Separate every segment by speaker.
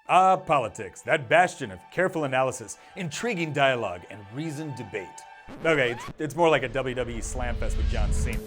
Speaker 1: Ah, politics, that bastion of careful analysis, intriguing dialogue, and reasoned debate. Okay, it's more like a WWE Slamfest with John Cena.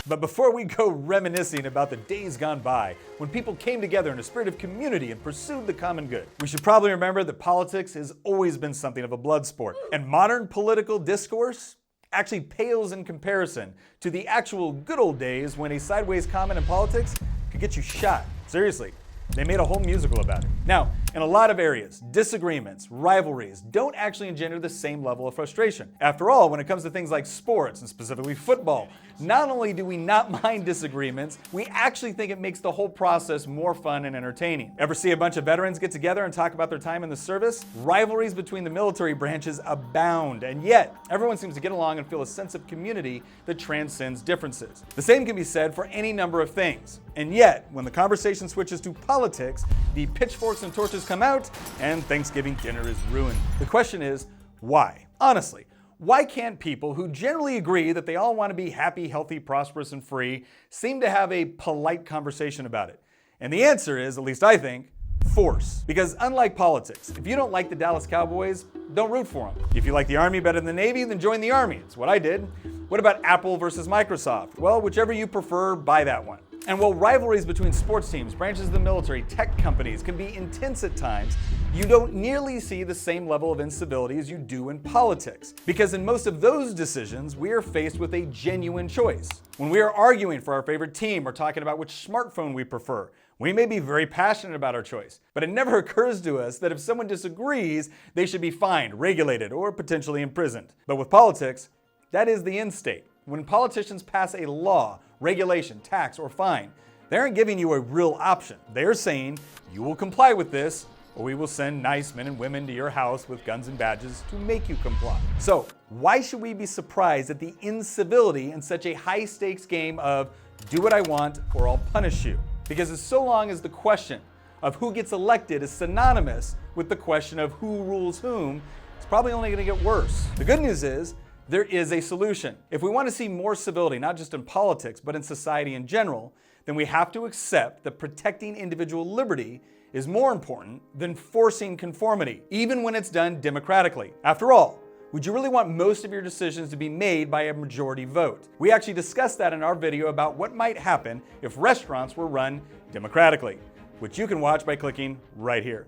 Speaker 1: But before we go reminiscing about the days gone by, when people came together in a spirit of community and pursued the common good, we should probably remember that politics has always been something of a blood sport. And modern political discourse actually pales in comparison to the actual good old days when a sideways comment in politics could get you shot. Seriously, they made a whole musical about it. Now, in a lot of areas, disagreements, rivalries don't actually engender the same level of frustration. After all, when it comes to things like sports, and specifically football, not only do we not mind disagreements, we actually think it makes the whole process more fun and entertaining. Ever see a bunch of veterans get together and talk about their time in the service? Rivalries between the military branches abound, and yet everyone seems to get along and feel a sense of community that transcends differences. The same can be said for any number of things. And yet, when the conversation switches to politics, the pitchforks and torches come out, and Thanksgiving dinner is ruined. The question is, why? Honestly, why can't people who generally agree that they all want to be happy, healthy, prosperous, and free seem to have a polite conversation about it? And the answer is, at least I think, force. Because unlike politics, if you don't like the Dallas Cowboys, don't root for them. If you like the Army better than the Navy, then join the Army. It's what I did. What about Apple versus Microsoft? Well, whichever you prefer, buy that one. And while rivalries between sports teams, branches of the military, tech companies can be intense at times, you don't nearly see the same level of incivility as you do in politics. Because in most of those decisions, we are faced with a genuine choice. When we are arguing for our favorite team or talking about which smartphone we prefer, we may be very passionate about our choice, but it never occurs to us that if someone disagrees, they should be fined, regulated, or potentially imprisoned. But with politics, that is the end state. When politicians pass a law, regulation, tax, or fine, they aren't giving you a real option. They're saying, you will comply with this, or we will send nice men and women to your house with guns and badges to make you comply. So, why should we be surprised at the incivility in such a high-stakes game of do what I want or I'll punish you? Because as so long as the question of who gets elected is synonymous with the question of who rules whom, it's probably only going to get worse. The good news is, there is a solution. If we want to see more civility, not just in politics, but in society in general, then we have to accept that protecting individual liberty is more important than forcing conformity, even when it's done democratically. After all, would you really want most of your decisions to be made by a majority vote? We actually discussed that in our video about what might happen if restaurants were run democratically, which you can watch by clicking right here.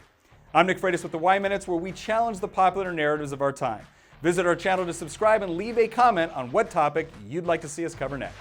Speaker 1: I'm Nick Freitas with the Y Minutes, where we challenge the popular narratives of our time. Visit our channel to subscribe and leave a comment on what topic you'd like to see us cover next.